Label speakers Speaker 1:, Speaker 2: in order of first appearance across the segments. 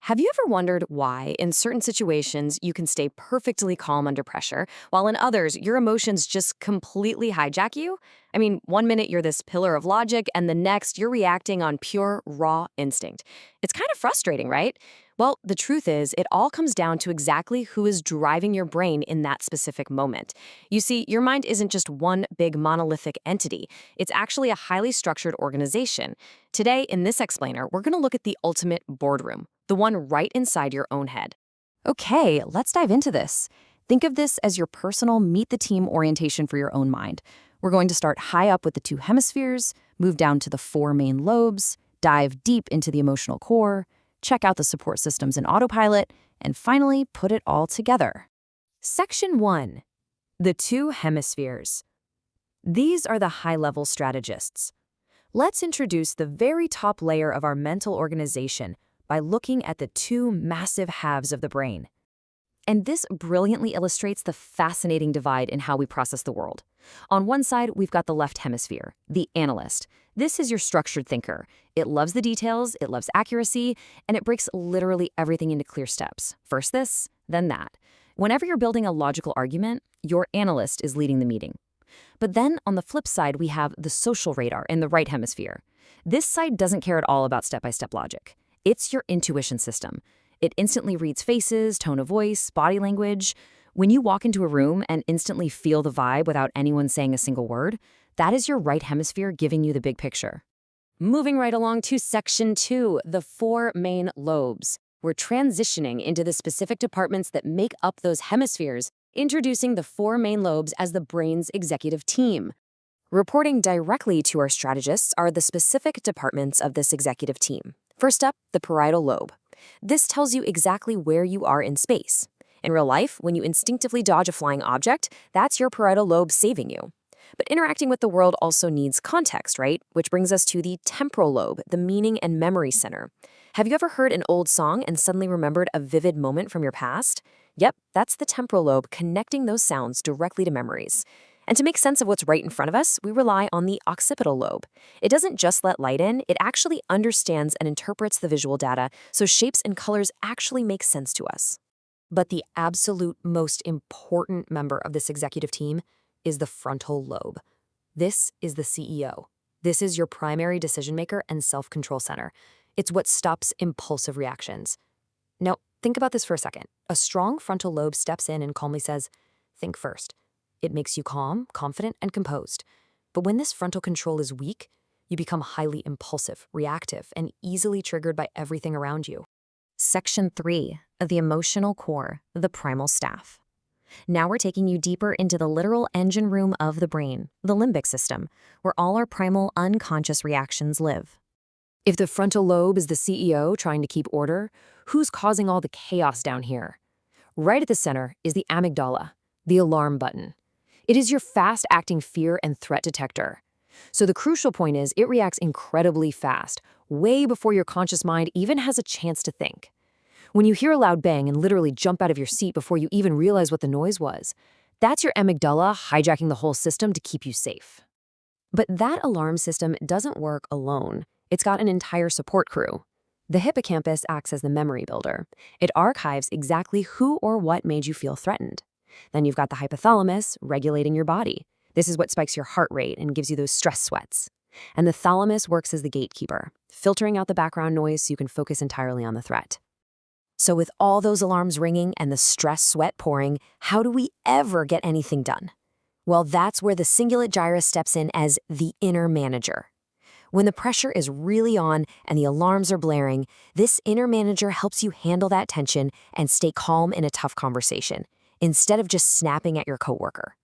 Speaker 1: Have you ever wondered why, in certain situations, you can stay perfectly calm under pressure, while in others, your emotions just completely hijack you? I mean, one minute you're this pillar of logic, and the next you're reacting on pure, raw instinct. It's kind of frustrating, right? Well, the truth is, it all comes down to exactly who is driving your brain in that specific moment. You see, your mind isn't just one big monolithic entity. It's actually a highly structured organization. Today, in this explainer, we're going to look at the ultimate boardroom, the one right inside your own head. Okay, let's dive into this. Think of this as your personal meet-the-team orientation for your own mind. We're going to start high up with the two hemispheres, move down to the four main lobes, dive deep into the emotional core, check out the support systems in Autopilot, and finally put it all together. Section 1. The two hemispheres. These are the high-level strategists. Let's introduce the very top layer of our mental organization by looking at the two massive halves of the brain. And this brilliantly illustrates the fascinating divide in how we process the world. On one side, we've got the left hemisphere, the analyst. This is your structured thinker. It loves the details, it loves accuracy, and it breaks literally everything into clear steps. First this, then that. Whenever you're building a logical argument, your analyst is leading the meeting. But then on the flip side, we have the social radar in the right hemisphere. This side doesn't care at all about step-by-step logic. It's your intuition system. It instantly reads faces, tone of voice, body language. When you walk into a room and instantly feel the vibe without anyone saying a single word, that is your right hemisphere giving you the big picture. Moving right along to Section 2, the four main lobes. We're transitioning into the specific departments that make up those hemispheres, introducing the four main lobes as the brain's executive team. Reporting directly to our strategists are the specific departments of this executive team. First up, the parietal lobe. This tells you exactly where you are in space. In real life, when you instinctively dodge a flying object, that's your parietal lobe saving you. But interacting with the world also needs context, right? Which brings us to the temporal lobe, the meaning and memory center. Have you ever heard an old song and suddenly remembered a vivid moment from your past? Yep, that's the temporal lobe connecting those sounds directly to memories. And to make sense of what's right in front of us, we rely on the occipital lobe. It doesn't just let light in, it actually understands and interprets the visual data, so shapes and colors actually make sense to us. But the absolute most important member of this executive team is the frontal lobe. This is the CEO. This is your primary decision maker and self-control center. It's what stops impulsive reactions. Now, think about this for a second. A strong frontal lobe steps in and calmly says, "Think first." It makes you calm, confident, and composed. But when this frontal control is weak, you become highly impulsive, reactive, and easily triggered by everything around you. Section 3 of the emotional core, the primal staff. Now we're taking you deeper into the literal engine room of the brain, the limbic system, where all our primal unconscious reactions live. If the frontal lobe is the CEO trying to keep order, who's causing all the chaos down here? Right at the center is the amygdala, the alarm button. It is your fast-acting fear and threat detector. So the crucial point is it reacts incredibly fast, way before your conscious mind even has a chance to think. When you hear a loud bang and literally jump out of your seat before you even realize what the noise was, that's your amygdala hijacking the whole system to keep you safe. But that alarm system doesn't work alone. It's got an entire support crew. The hippocampus acts as the memory builder. It archives exactly who or what made you feel threatened. Then you've got the hypothalamus regulating your body. This is what spikes your heart rate and gives you those stress sweats. And the thalamus works as the gatekeeper, filtering out the background noise so you can focus entirely on the threat. So with all those alarms ringing and the stress sweat pouring, how do we ever get anything done? Well, that's where the Cingulate Gyrus steps in as the inner manager. When the pressure is really on and the alarms are blaring, this inner manager helps you handle that tension and stay calm in a tough conversation, instead of just snapping at your coworker.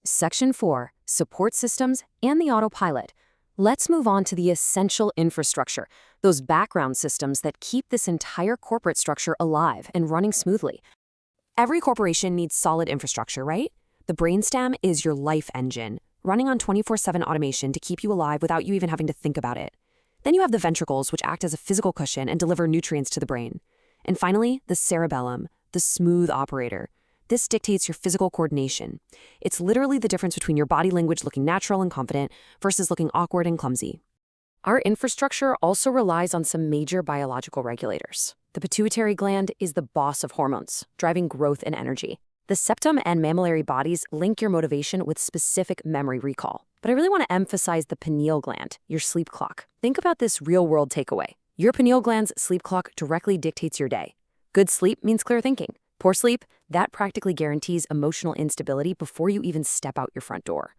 Speaker 1: Section 4, support systems and the autopilot. Let's move on to the essential infrastructure, those background systems that keep this entire corporate structure alive and running smoothly. Every corporation needs solid infrastructure, right? The Brainstem is your life engine, running on 24/7 automation to keep you alive without you even having to think about it. Then you have the ventricles, which act as a physical cushion and deliver nutrients to the brain. And finally, the cerebellum, the smooth operator. This dictates your physical coordination. It's literally the difference between your body language looking natural and confident versus looking awkward and clumsy. Our infrastructure also relies on some major biological regulators. The pituitary gland is the boss of hormones, driving growth and energy. The septum and mammillary bodies link your motivation with specific memory recall. But I really want to emphasize the pineal gland, your sleep clock. Think about this real-world takeaway. Your pineal gland's sleep clock directly dictates your day. Good sleep means clear thinking. Poor sleep, that practically guarantees emotional instability before you even step out your front door.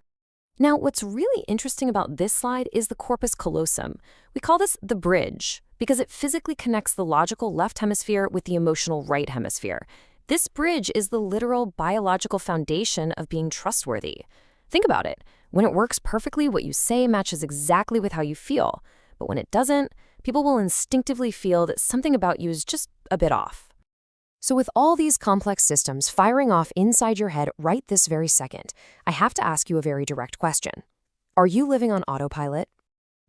Speaker 1: Now, what's really interesting about this slide is the corpus callosum. We call this the bridge because it physically connects the logical left hemisphere with the emotional right hemisphere. This bridge is the literal biological foundation of being trustworthy. Think about it. When it works perfectly, what you say matches exactly with how you feel. But when it doesn't, people will instinctively feel that something about you is just a bit off. So with all these complex systems firing off inside your head right this very second, I have to ask you a very direct question. Are you living on autopilot?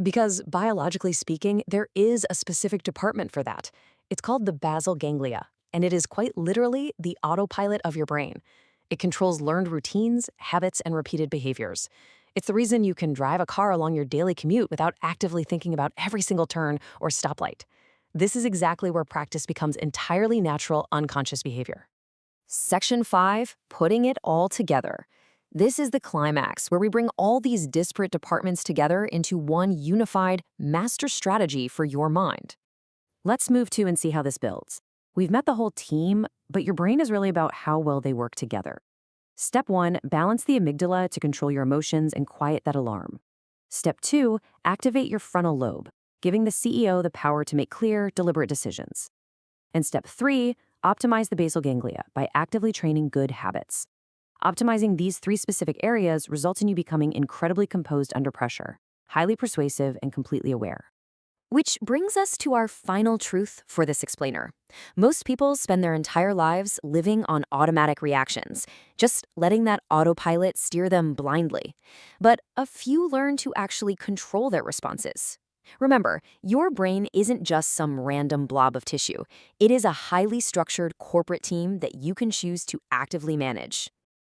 Speaker 1: Because biologically speaking, there is a specific department for that. It's called the basal ganglia, and it is quite literally the autopilot of your brain. It controls learned routines, habits, and repeated behaviors. It's the reason you can drive a car along your daily commute without actively thinking about every single turn or stoplight. This is exactly where practice becomes entirely natural, unconscious behavior. Section 5, putting it all together. This is the climax where we bring all these disparate departments together into one unified master strategy for your mind. Let's move to and see how this builds. We've met the whole team, but your brain is really about how well they work together. Step 1, balance the amygdala to control your emotions and quiet that alarm. Step 2, activate your frontal lobe, giving the CEO the power to make clear, deliberate decisions. And step 3, optimize the basal ganglia by actively training good habits. Optimizing these 3 specific areas results in you becoming incredibly composed under pressure, highly persuasive, and completely aware. Which brings us to our final truth for this explainer. Most people spend their entire lives living on automatic reactions, just letting that autopilot steer them blindly. But a few learn to actually control their responses. Remember, your brain isn't just some random blob of tissue. It is a highly structured corporate team that you can choose to actively manage.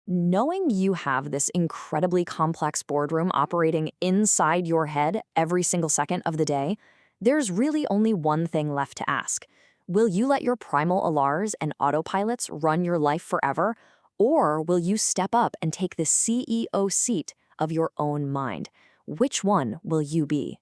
Speaker 1: Knowing you have this incredibly complex boardroom operating inside your head every single second of the day, there's really only one thing left to ask. Will you let your primal alars and autopilots run your life forever, or will you step up and take the CEO seat of your own mind? Which one will you be?